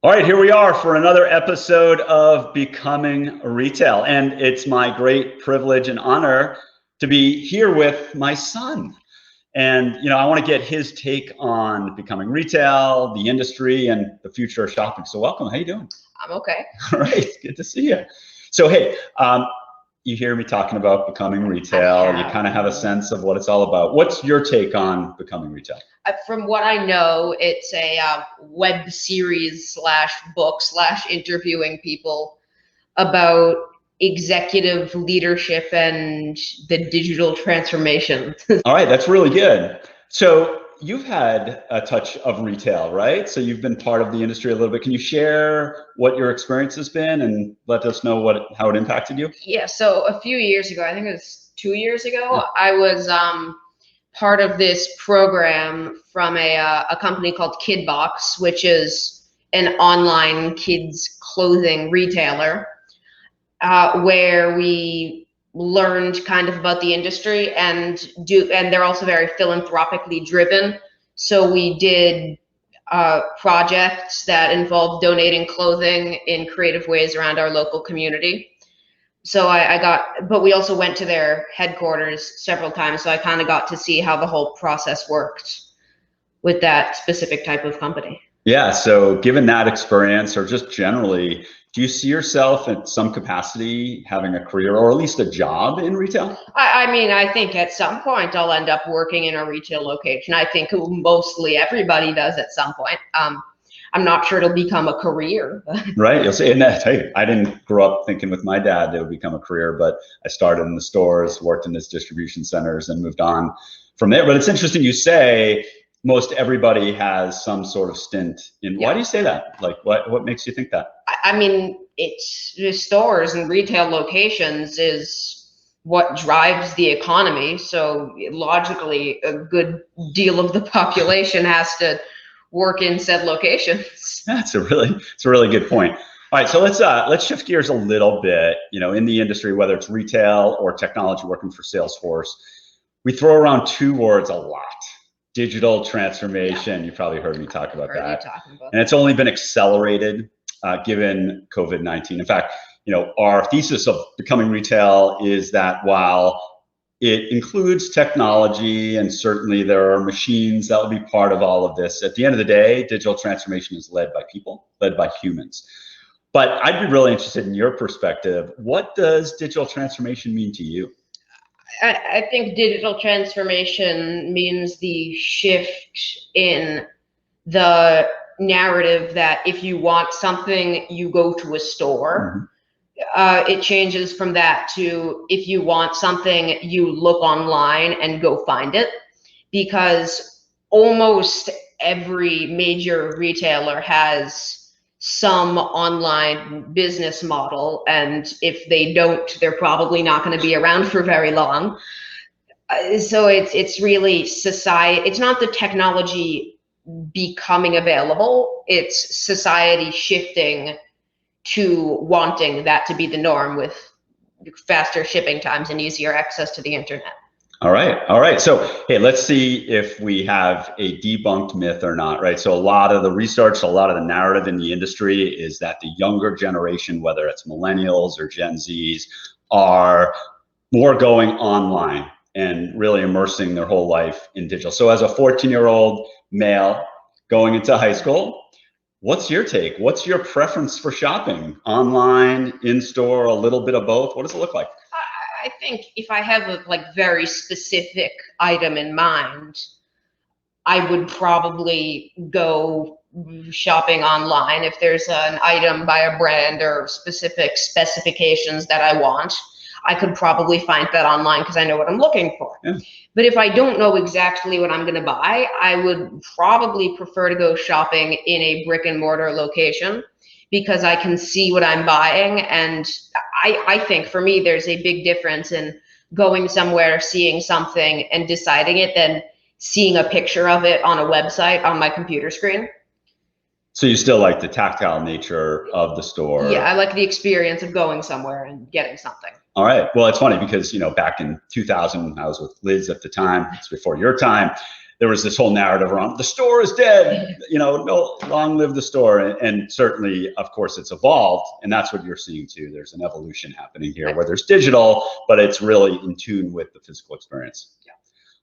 All right, here we are for another episode of Becoming Retail. And it's my great privilege and honor to be here with my son. And, I want to get his take on becoming retail, the industry, and the future of shopping. So welcome. How you doing? I'm okay. All right, good to see you. So, hey, you hear me talking about becoming retail. You kind of have a sense of what it's all about. What's your take on becoming retail? From what I know, it's a web series / book / interviewing people about executive leadership and the digital transformation. All right, that's really good. So you've had a touch of retail, right? So you've been part of the industry a little bit. Can you share what your experience has been and let us know how it impacted you? Yeah, so a few years ago, I think it was 2 years ago, I was part of this program from a company called Kidbox, which is an online kids clothing retailer, where we learned kind of about the industry and they're also very philanthropically driven. So we did projects that involved donating clothing in creative ways around our local community. So but we also went to their headquarters several times. So I kind of got to see how the whole process worked with that specific type of company. Yeah. So given that experience, or just generally, do you see yourself in some capacity having a career or at least a job in retail? I think at some point I'll end up working in a retail location. I think mostly everybody does at some point. I'm not sure it'll become a career. Right. You'll say, and hey, I didn't grow up thinking with my dad that it would become a career, but I started in the stores, worked in his distribution centers, and moved on from there. But it's interesting you say most everybody has some sort of stint in. Yeah. Why do you say that? Like, what makes you think that? It's the stores and retail locations is what drives the economy. So logically, a good deal of the population has to work in said locations. That's a really good point. All right, so let's shift gears a little bit. In the industry, whether it's retail or technology, working for Salesforce, we throw around two words a lot: digital transformation. Yeah. You probably heard me talk about that. And it's only been accelerated given COVID-19. In fact, our thesis of becoming retail is that while it includes technology, and certainly there are machines that will be part of all of this, at the end of the day, digital transformation is led by people, led by humans. But I'd be really interested in your perspective. What does digital transformation mean to you? I think digital transformation means the shift in the narrative that if you want something, you go to a store. Mm-hmm. It changes from that to if you want something, you look online and go find it, because almost every major retailer has some online business model, and if they don't, they're probably not going to be around for very long. So it's really society. It's not the technology becoming available, it's society shifting to wanting that to be the norm, with faster shipping times and easier access to the internet. All right. So, hey, let's see if we have a debunked myth or not, right? So a lot of the research, a lot of the narrative in the industry is that the younger generation, whether it's millennials or Gen Zs, are more going online and really immersing their whole life in digital. So as a 14-year-old male going into high school, what's your take? What's your preference for shopping? Online, in-store, a little bit of both? What does it look like? I think if I have a very specific item in mind, I would probably go shopping online. If there's an item by a brand or specific specifications that I want, I could probably find that online because I know what I'm looking for. Yeah. But if I don't know exactly what I'm going to buy, I would probably prefer to go shopping in a brick and mortar location, because I can see what I'm buying. And I think for me, there's a big difference in going somewhere, seeing something and deciding it, than seeing a picture of it on a website on my computer screen. So you still like the tactile nature of the store? Yeah, I like the experience of going somewhere and getting something. All right. Well, it's funny because, back in 2000, I was with Liz at the time. It's before your time. there was this whole narrative around the store is dead, no, long live the store. And certainly, of course, it's evolved, and that's what you're seeing too. There's an evolution happening here where there's digital, but it's really in tune with the physical experience. Yeah.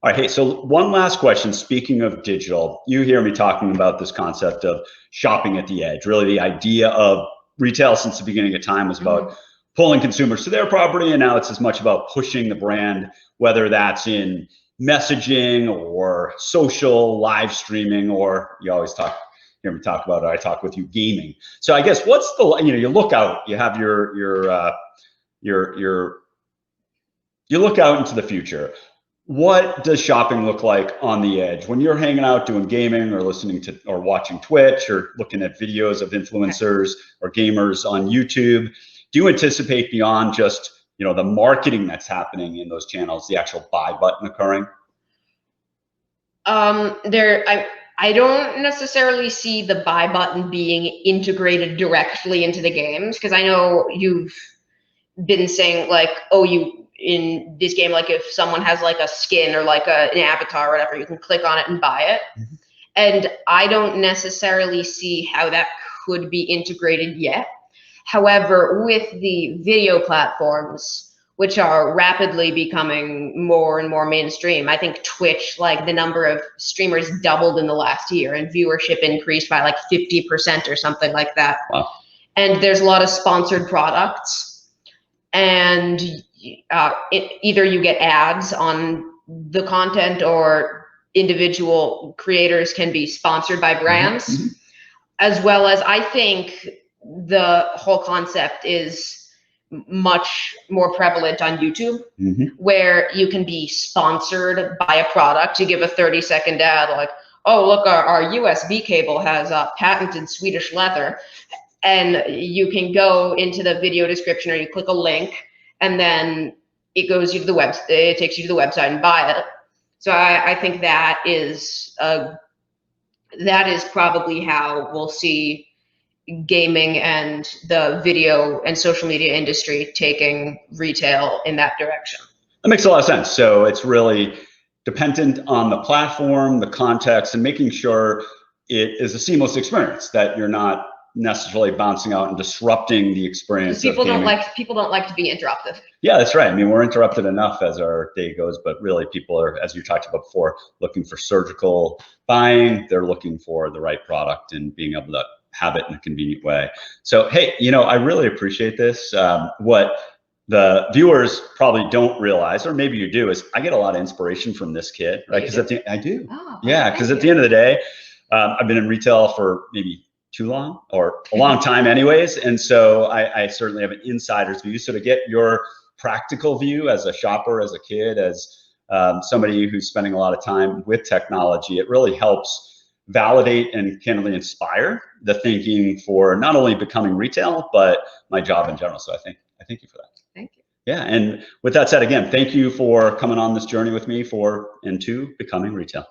All right, hey, so one last question. Speaking of digital, you hear me talking about this concept of shopping at the edge. Really, the idea of retail since the beginning of time was about pulling consumers to their property, and now it's as much about pushing the brand, whether that's in messaging or social live streaming, or you always hear me talk about it, I talk with you, gaming. So I guess what's the, you look out, you have you look out into the future. What does shopping look like on the edge when you're hanging out doing gaming or listening to or watching Twitch or looking at videos of influencers or gamers on YouTube? Do you anticipate beyond just the marketing that's happening in those channels, the actual buy button occurring? I don't necessarily see the buy button being integrated directly into the games, because I know you've been saying like, oh, in this game, like if someone has like a skin or like an avatar or whatever, you can click on it and buy it. And I don't necessarily see how that could be integrated yet. However, with the video platforms, which are rapidly becoming more and more mainstream, I think Twitch, like the number of streamers doubled in the last year and viewership increased by like 50% or something like that. Wow. And there's a lot of sponsored products, and either you get ads on the content or individual creators can be sponsored by brands, as well as I think the whole concept is much more prevalent on YouTube, where you can be sponsored by a product. You give a 30-second ad like, oh, look, our USB cable has patented Swedish leather. And you can go into the video description or you click a link, and then it goes you to the website. It takes you to the website and buy it. So I think that is probably how we'll see gaming and the video and social media industry taking retail in that direction. That makes a lot of sense. So it's really dependent on the platform, the context, and making sure it is a seamless experience, that you're not necessarily bouncing out and disrupting the experience. People don't like to be interrupted. Yeah, that's right. I mean, we're interrupted enough as our day goes, but really people are, as you talked about before, looking for surgical buying. They're looking for the right product and being able to have it in a convenient way. So, hey, I really appreciate this. What the viewers probably don't realize, or maybe you do, is I get a lot of inspiration from this kid, right? Because I do. Oh, yeah, because at the end of the day, I've been in retail for maybe too long or a long time anyways. And so I certainly have an insider's view. So to get your practical view as a shopper, as a kid, as somebody who's spending a lot of time with technology, it really helps validate and candidly inspire the thinking for not only becoming retail, but my job in general. So I thank you for that. Thank you. Yeah. And with that said, again, thank you for coming on this journey with me to becoming retail.